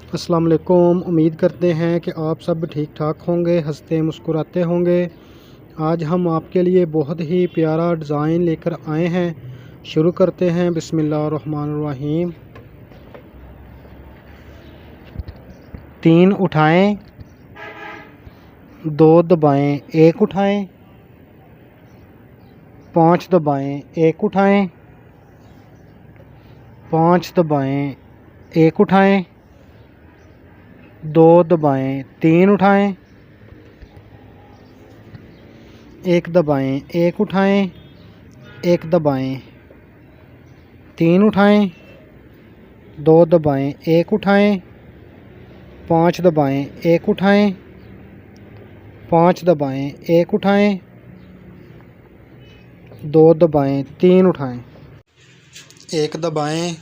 अस्सलाम वालेकुम। उम्मीद करते हैं कि आप सब ठीक ठाक होंगे, हंसते मुस्कुराते होंगे। आज हम आपके लिए बहुत ही प्यारा डिज़ाइन लेकर आए हैं। शुरू करते हैं। बिस्मिल्लाहिर्रहमानिर्रहीम। 3 उठाएं, 2 दबाएं, 1 उठाएं, 5 दबाएं, 1 उठाएं, 5 दबाएं, 1 उठाएं, 2 दबाएं, 3 उठाएं, 1 दबाएं, 1 उठाएं, 1 दबाएं, 3 उठाएं, 2 दबाएं, 1 उठाएं, 5 दबाएं, 1 उठाएं, 5 दबाएं, 1 उठाएं, 2 दबाएं, 3 उठाएं, 1 दबाएं,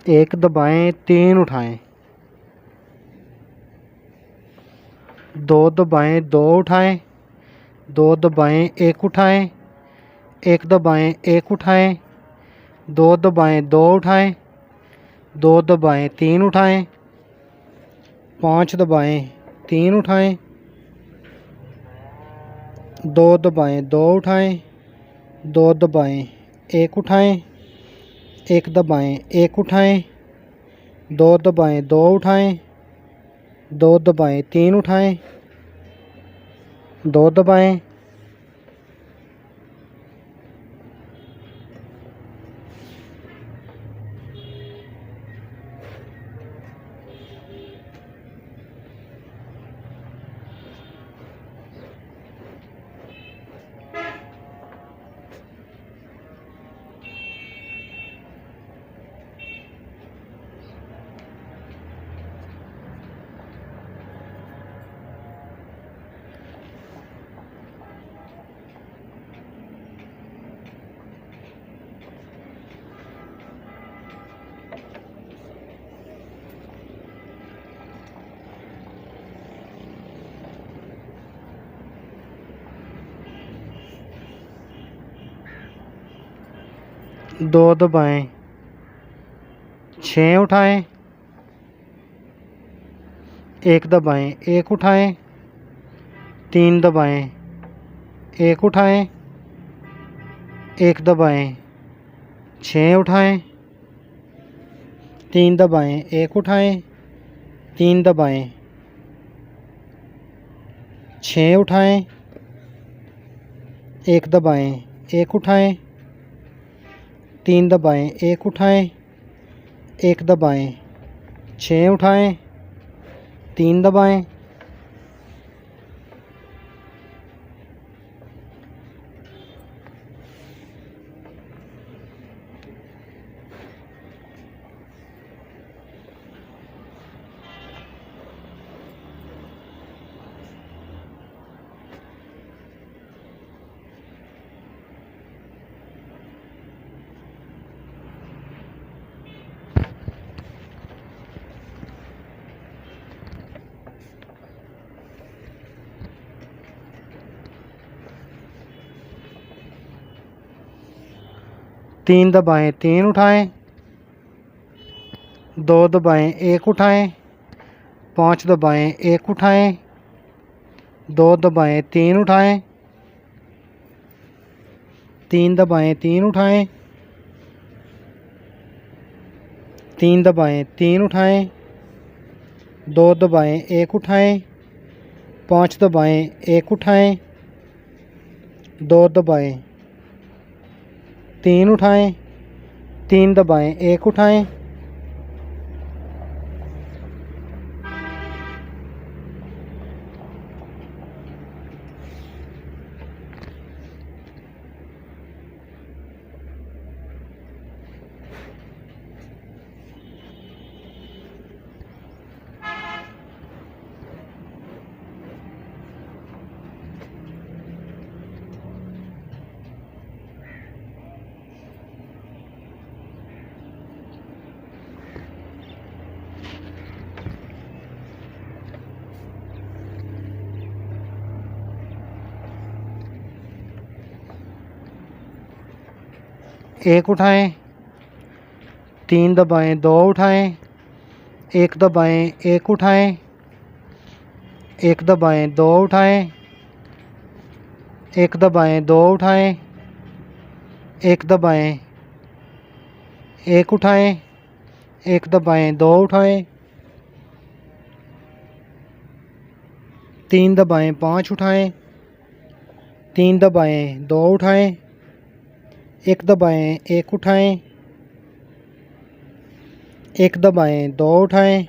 एक दबाएं, 3 उठाएं, 2 दबाएं, 2 उठाएं, 2 दबाएं, 1 उठाएं, 1 दबाएं, 1 उठाएं, 2 दबाएं, 2 उठाएं, 2 दबाएं, 3 उठाएं, 5 दबाएं, 3 उठाएं, 2 दबाएं, 2 उठाएं, 2 दबाएं, 1 उठाएं, 1 दबाएं, 1 उठाएं, 2 दबाएं, 2 उठाएं, 2 दबाएं, 3 उठाएं, 2 दबाएं, दो दबाएं, 6 उठाएं, 1 दबाएं, 1 उठाएं, 3 दबाएं, 1 उठाएं, 1 दबाएं, 6 उठाएं, 3 दबाएं, 1 उठाएं, 3 दबाएं, 6 उठाएं, 1 दबाएं, 1 उठाएं, 3 दबाएं, 1 उठाएं, 1 दबाएं, 6 उठाएं, 3 दबाएं, तीन दबाएं, 3 उठाएं, 2 दबाएं, 1 उठाएं, 5 दबाएं, 1 उठाएं, 2 दबाएं, 3 उठाएं, 3 दबाएं, 3 उठाएं, 3 दबाएं, 3 उठाएं, 2 दबाएं, 1 उठाएं, 5 दबाएं, 1 उठाएं, 2 दबाएं, 3 उठाएं, 3 दबाएं, 1 उठाएं, एक उठाएं, 3 दबाएं, 2 उठाएं, 1 दबाएं, 1 उठाएं, 1 दबाएं, 2 उठाएं, 1 दबाएं, 2 उठाएं, 1 दबाएं, 1 उठाएं, 1 दबाएं, 2 उठाएं, 3 दबाएं, 5 उठाएं, 3 दबाएं, 2 उठाएं, 1 दबाएं, 1 उठाएं, 1 दबाएं, 2 उठाएं,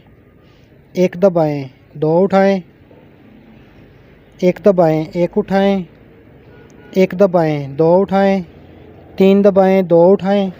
1 दबाएं, 2 उठाएं, 1 दबाएं, 1 उठाएं, 1 दबाएं, 2 उठाएं, 3 दबाएं, 2 उठाएं,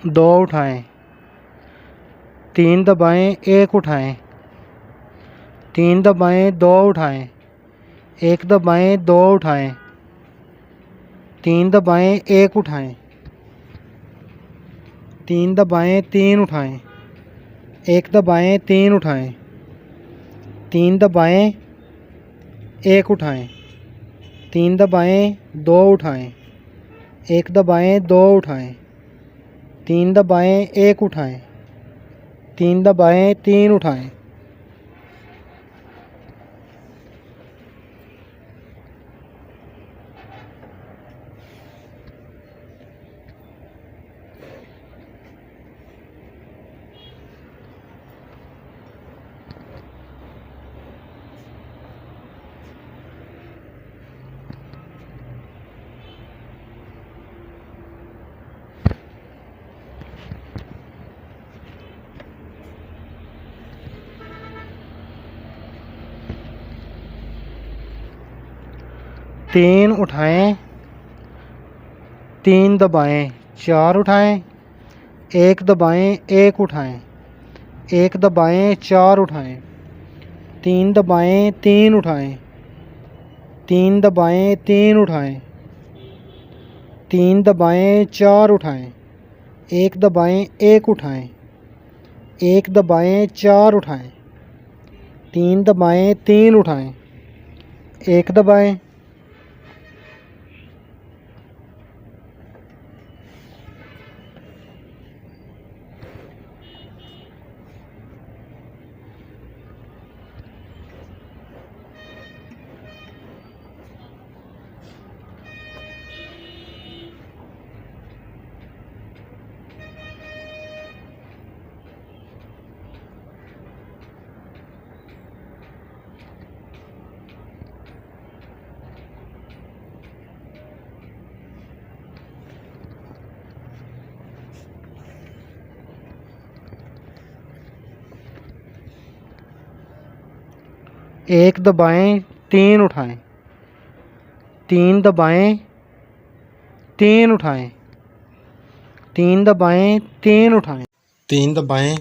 दो उठाएं, 3 दबाएं, 1 उठाएं, 3 दबाएं, 2 उठाएं, 1 दबाएं, 2 उठाएं, 3 दबाएं, 1 उठाएं, 3 दबाएं, 3 उठाएं, 1 दबाएं, 3 उठाएं, 3 दबाएं, 1 उठाएं, 3 दबाएं, 2 उठाएं, 1 दबाएं, 2 उठाएं, 3 दबाएं, 1 उठाएं, 3 दबाएं, 3 उठाएं, तीन उठाएं, 3 दबाएं, 4 उठाएं, 1 दबाएं, 1 उठाएं, 1 दबाएं, 4 उठाएं, 3 दबाएं, 3 उठाएं, 3 दबाएं, 3 उठाएं, 3 दबाएं, 4 उठाएं, 1 दबाएं, 1 उठाएं, 1 दबाएं, 4 उठाएं, 3 दबाएं, 3 उठाएं, 1 दबाएं, एक दबाएं, 3 उठाएं, 3 दबाएं, 3 उठाएं, 3 दबाएं, 3 उठाएं, 3 दबाएं,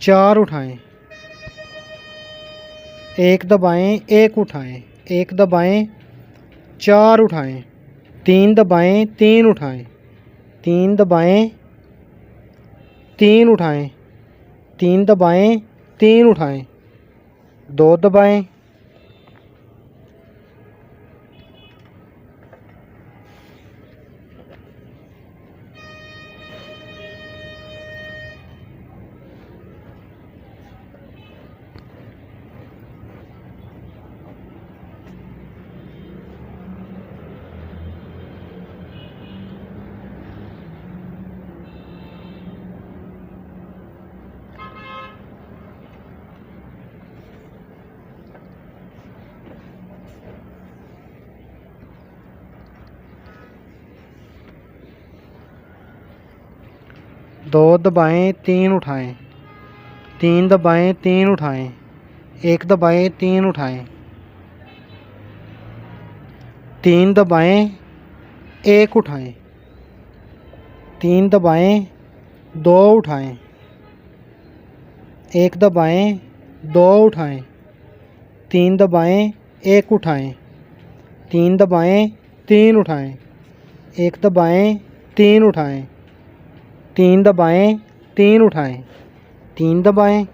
4 उठाएं, 1 दबाएं, 1 उठाएं, 1 दबाएं, 4 उठाएं, 3 दबाएं, 3 उठाएं, 3 दबाएं, 3 उठाएं, 3 दबाएं, 3 उठाएं, 2 दबाएं, दो दबाएं, 3 उठाएं, 3 दबाएं, 3 उठाएं, एक दबाएं, तीन उठाएं, तीन दबाएं, एक उठाएं, तीन दबाएं, दो उठाएं, एक दबाएं, दो उठाएं, तीन दबाएं, एक उठाएं, तीन दबाएं, तीन उठाएं, एक दबाएं, तीन उठाएं, तीन दबाएं, तीन उठाएं, तीन दबाएं,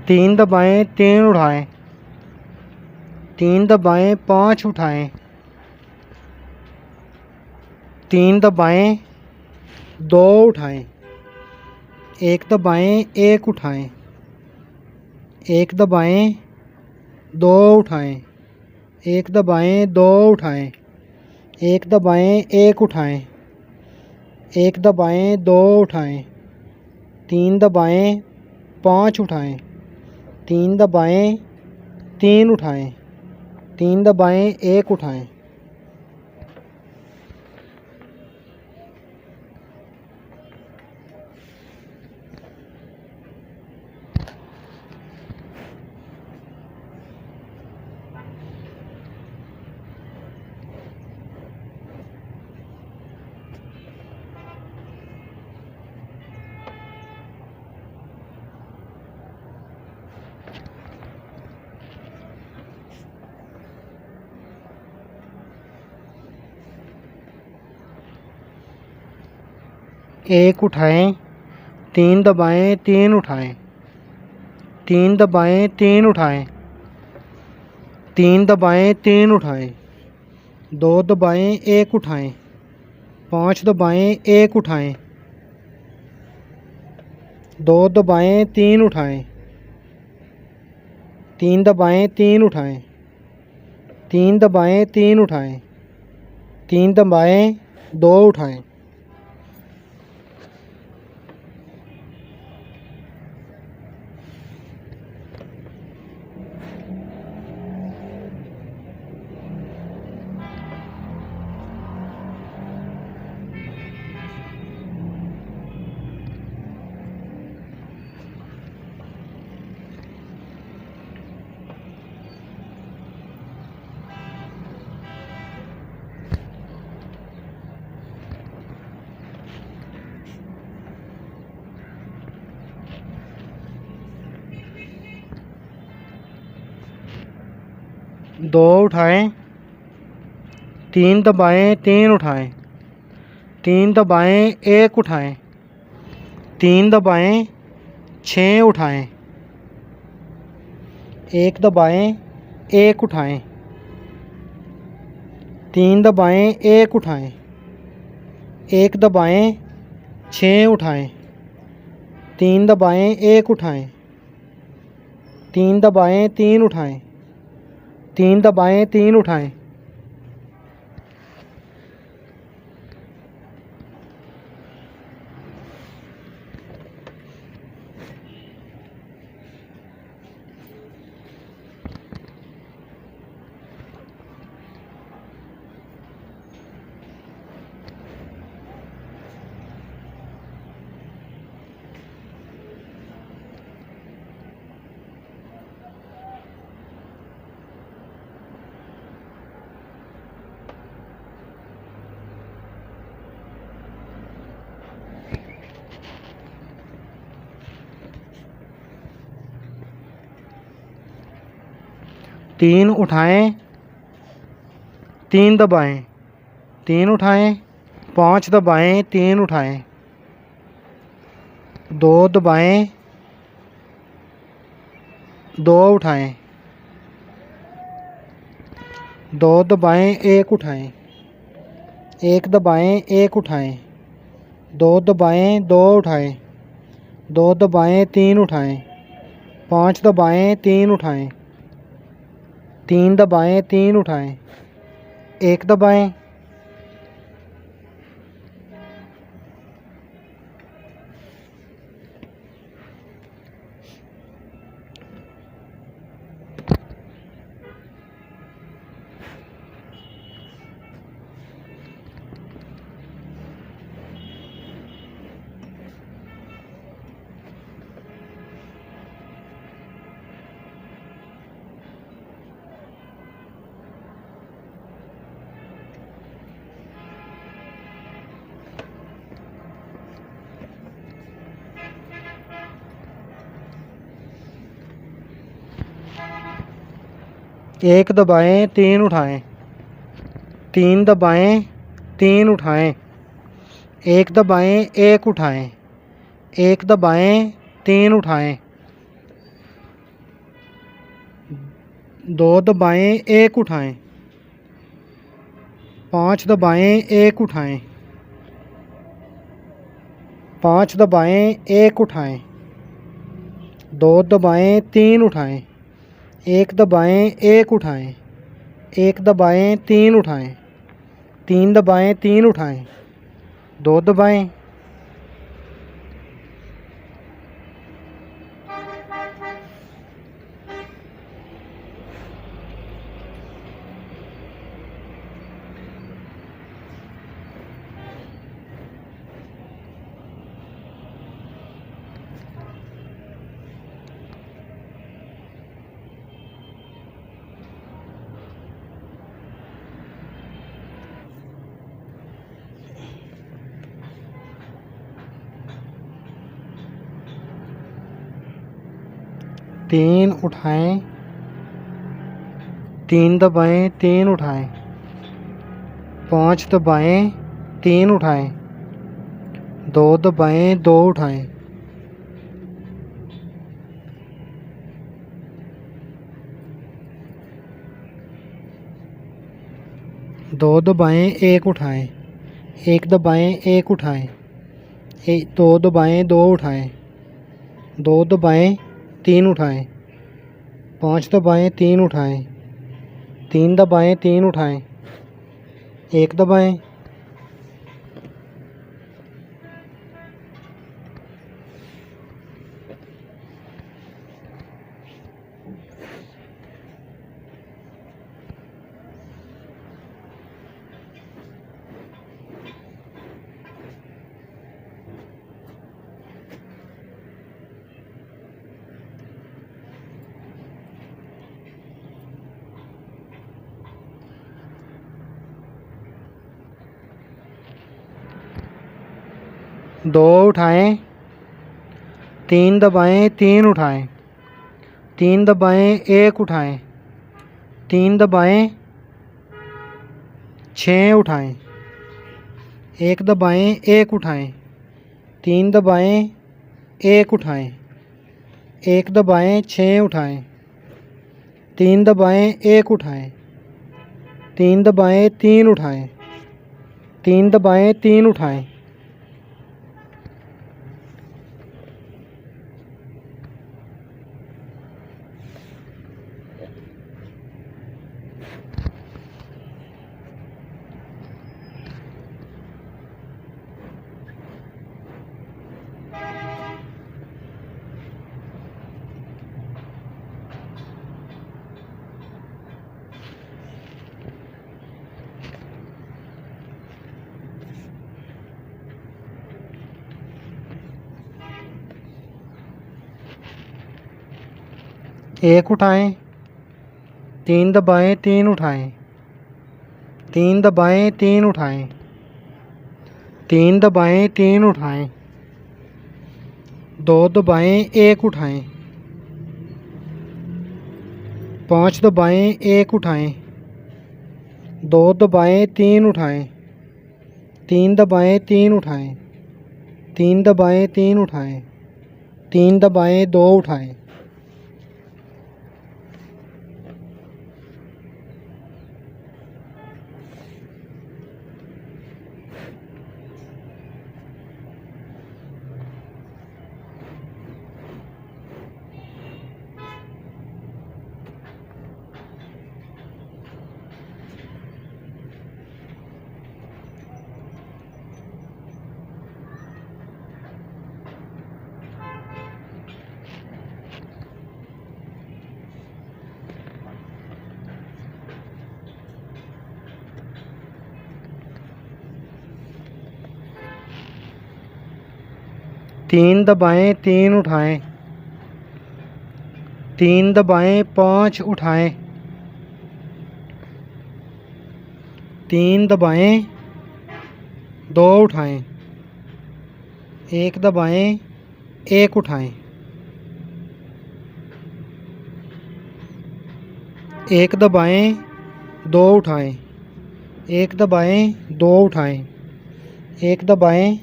तीन दबाएं, तीन उठाएं, तीन दबाएं, पाँच उठाएं, तीन दबाएं, दो उठाएं, एक दबाएं, एक उठाएं, एक दबाएं, दो उठाएं, एक दबाएं, दो उठाएं, एक दबाएं, एक उठाएं, एक दबाएं, दो उठाएं, तीन दबाएं, पाँच उठाएं, तीन दबाएं, तीन उठाएं, तीन दबाएं, एक उठाएं, एक उठाएं, तीन दबाएं, तीन उठाएं, तीन दबाएं, तीन उठाएं, तीन दबाएं, तीन उठाएं, दो दबाएं, एक उठाएं, पाँच दबाएं, एक उठाएं, दो दबाएं, तीन उठाएं, तीन दबाएं, तीन उठाएं, तीन दबाएं, तीन उठाएं, तीन दबाएं, दो उठाएं, दो उठाएं, तीन दबाएं, तीन उठाएं, तीन दबाएं, एक उठाएं, तीन दबाएं, छः उठाएं, एक दबाएं, एक उठाएं, तीन दबाएं, एक उठाएं, एक दबाएं, छः उठाएं, तीन दबाएं, एक उठाएं, तीन दबाएं, तीन उठाएं, तीन दबाएं, तीन उठाएं, तीन उठाएं, तीन दबाएं, तीन उठाएं, पाँच दबाएं, तीन उठाएं, दो दबाएं, दो उठाएं, दो दबाएं, एक उठाएं, एक दबाएं, एक उठाएं, दो दबाएं, दो उठाएं, दो दबाएं, तीन उठाएं, पाँच दबाएं, तीन उठाएं, तीन दबाएं, तीन उठाएं, एक दबाएं, एक दबाएं, तीन उठाएं, तीन दबाएं, तीन उठाएं, एक दबाएं, एक उठाएं, एक दबाएं, तीन उठाएं, दो दबाएं, एक उठाएं, पाँच दबाएं, एक उठाएं, पाँच दबाएं, एक उठाएं, दो दबाएं, तीन उठाएं, एक दबाएं, एक उठाएं, एक दबाएं, तीन उठाएं, तीन दबाएं, तीन उठाएं, दो दबाएं, तीन उठाएं, तीन दबाएं, तीन उठाएं, पाँच दबाएं, तीन उठाएं, दो दबाएं, दो उठाएं, दो दबाएं, एक उठाएं, एक दबाएं, एक उठाएं, दो दबाएं, दो उठाएं, दो दबाएं, तीन उठाएं, पाँच दबाएं, तीन उठाएं, तीन दबाएं, तीन उठाएं, एक दबाएं, दो उठाएं, तीन दबाएं, तीन उठाएं, तीन दबाएं, एक उठाएं, तीन दबाएं, छः उठाएं, एक दबाएं, एक उठाएं, तीन दबाएं, एक उठाएं, एक दबाएं, छः उठाएं, तीन दबाएं, एक उठाएं, तीन दबाएं, तीन उठाएं, तीन दबाएं, तीन उठाएं, एक उठाएं, तीन दबाएं, तीन उठाएं, तीन दबाएं, तीन उठाएं, तीन दबाएं, तीन उठाएं, दो दबाएं, एक उठाएं, पाँच दबाएं, एक उठाएं, दो दबाएं, तीन उठाएं, तीन दबाएं, तीन उठाएं, तीन दबाएं, तीन उठाएं, तीन दबाएं, दो उठाएं, तीन दबाएं, तीन उठाएं। तीन दबाएं, पाँच उठाएं। तीन दबाएं, दो उठाएं। एक दबाएं, एक उठाएं। एक दबाएं, दो उठाएं। एक दबाएं, दो उठाएं। एक दबाएं,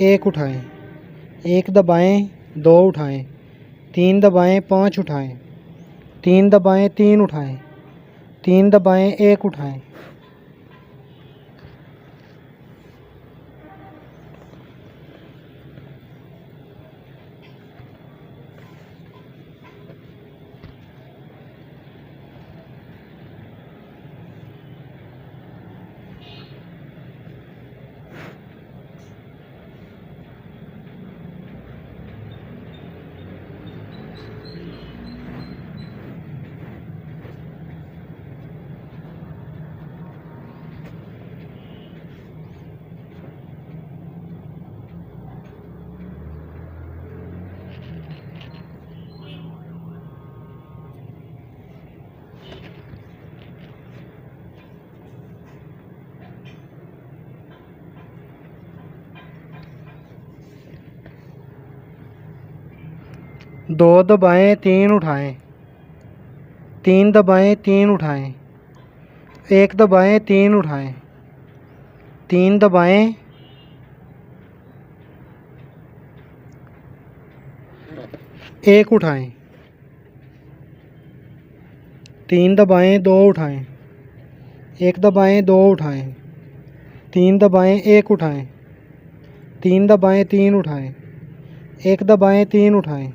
एक उठाएं। एक दबाएं, दो उठाएं। तीन दबाएं, पाँच उठाएं। तीन दबाएं, तीन उठाएं। तीन दबाएं, एक उठाएं। दो दबाएं, तीन उठाएं। तीन दबाएं, तीन उठाएं। एक दबाएं, तीन उठाएं। तीन दबाएं, एक उठाएं। तीन दबाएं, दो उठाएं। एक दबाएं, दो उठाएं। तीन दबाएं, एक उठाएं। तीन दबाएं, तीन उठाएं। एक दबाएं, तीन उठाएं।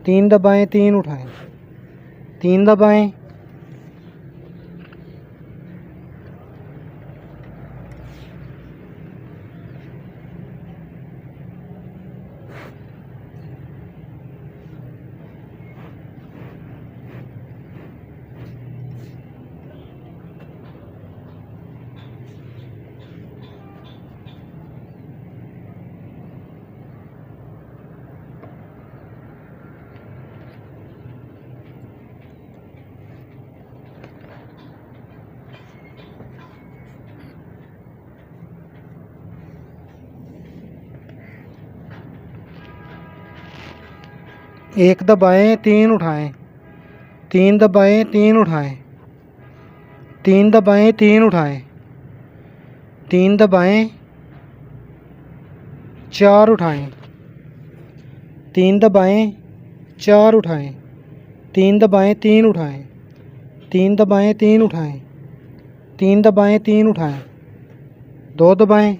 तीन दबाएं, तीन उठाएं। तीन दबाएं। एक दबाएं, तीन उठाएं। तीन दबाएं, तीन उठाएं। तीन दबाएं, तीन उठाएं। तीन दबाएं, चार उठाएं। तीन दबाएं, चार उठाएं। तीन दबाएं, तीन उठाएं। तीन दबाएं, तीन उठाएं। तीन दबाएं, तीन उठाएं। दो दबाएं।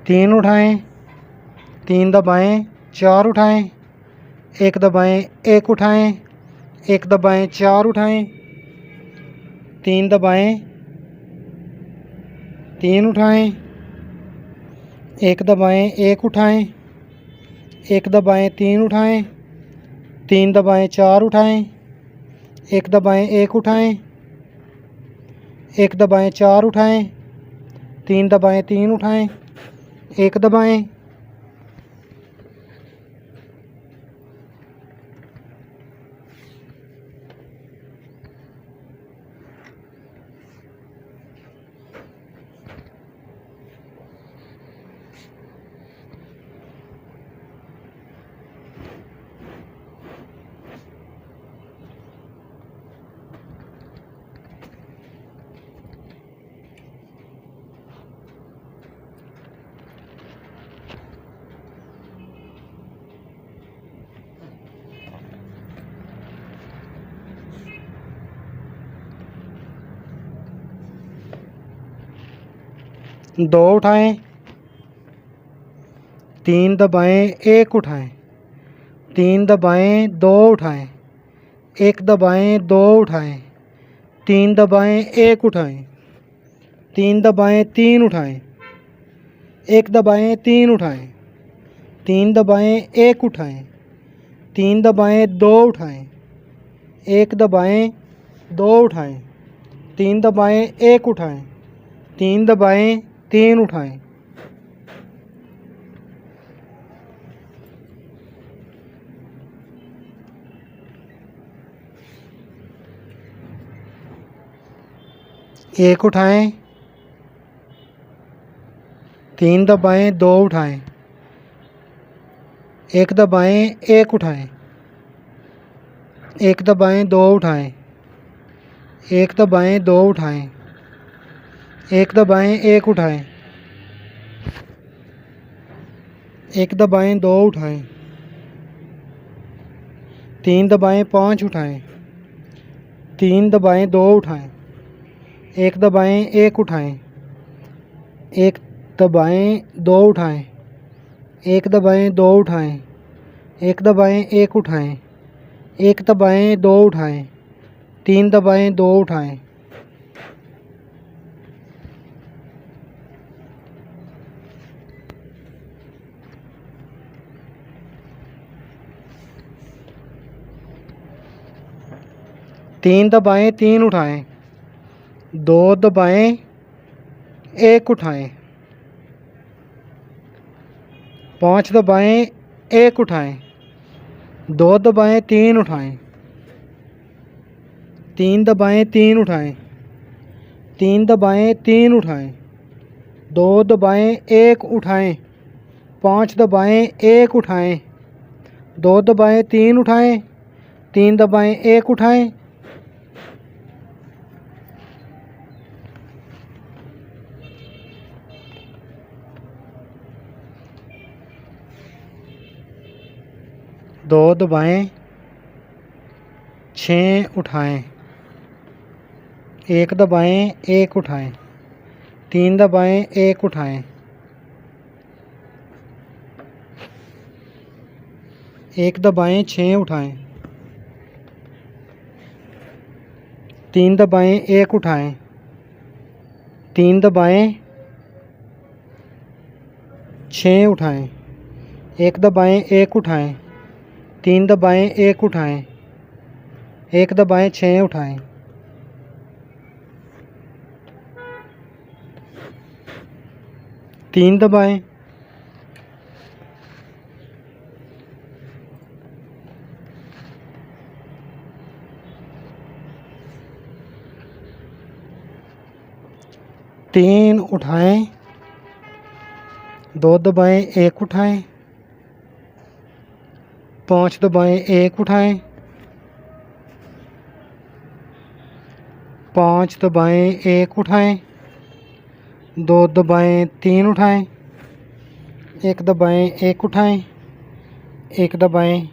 तीन उठाएं। तीन दबाएं, चार उठाएं। एक दबाएं, एक उठाएं। एक दबाएं, चार उठाएं। तीन दबाएं, तीन उठाएं। एक दबाएं, एक उठाएं। एक दबाएं, तीन उठाएं। तीन दबाएं, चार उठाएं। एक दबाएं, एक उठाएं। एक दबाएं, चार उठाएं। तीन दबाएं, तीन उठाएं। एक दबाएं। दो उठाएं, तीन दबाएं, एक उठाएं, तीन दबाएं, दो उठाएं, एक दबाएं, दो उठाएं, तीन दबाएं, एक उठाएं, तीन दबाएं, तीन उठाएं, एक दबाएं, तीन उठाएं, तीन दबाएं, एक उठाएं, तीन दबाएं, दो उठाएं, एक दबाएं, दो उठाएं, तीन दबाएं, एक उठाएं, तीन दबाएं, तीन उठाएं। एक उठाएं, तीन दबाएं, दो उठाएं, एक दबाएं, एक उठाएं, एक दबाएं, दो उठाएं, एक दबाएं, दो उठाएं, एक दबाएं, एक उठाएं, एक दबाएं, दो उठाएं, तीन दबाएं, पाँच उठाएं, तीन दबाएं, दो उठाएं, एक दबाएं, एक उठाएं, एक दबाएं, दो उठाएं, एक दबाएं, दो उठाएं, एक दबाएं, एक उठाएं, एक दबाएं, दो उठाएं, तीन दबाएं, दो उठाएं। तीन दबाएं, तीन उठाएं, दो दबाएं, एक उठाएं, पाँच दबाएं, एक उठाएं, दो दबाएं, तीन उठाएं, तीन दबाएं, तीन उठाएं, तीन दबाएं, तीन उठाएं, दो दबाएं, एक उठाएं, पाँच दबाएं, एक उठाएं, दो दबाएं, तीन उठाएं, तीन दबाएं, एक उठाएं। दो दबाएं, छः उठाएं, एक दबाएं, एक उठाएं, तीन दबाएं, एक उठाएं, एक दबाएं, छः उठाएं, तीन दबाएं, एक उठाएं, तीन दबाएं, छः उठाएं, एक दबाएं, एक उठाएं, तीन दबाएं, एक उठाएं, एक दबाएं, छः उठाएं। तीन दबाएं, तीन उठाएं, दो दबाएं, एक उठाएं, पाँच दबाएं, एक उठाएं, पाँच दबाएं, एक उठाएं, दो दबाएं, तीन उठाएं, एक दबाएं, एक उठाएं, एक दबाएं,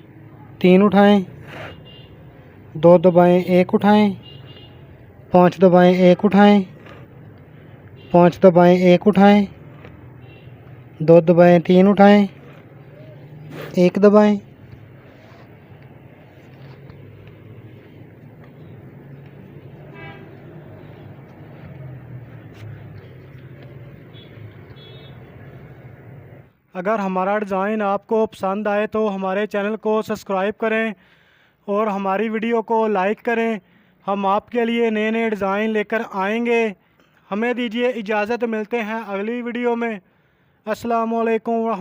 तीन उठाएं, दो दबाएं, एक उठाएं, पाँच दबाएं, एक उठाएं, पाँच दबाएं, एक उठाएं, दो दबाएं, तीन उठाएं, एक दबाएं। अगर हमारा डिज़ाइन आपको पसंद आए तो हमारे चैनल को सब्सक्राइब करें और हमारी वीडियो को लाइक करें। हम आपके लिए नए नए डिज़ाइन लेकर आएंगे। हमें दीजिए इजाज़त, मिलते हैं अगली वीडियो में। अस्सलाम वालेकुम।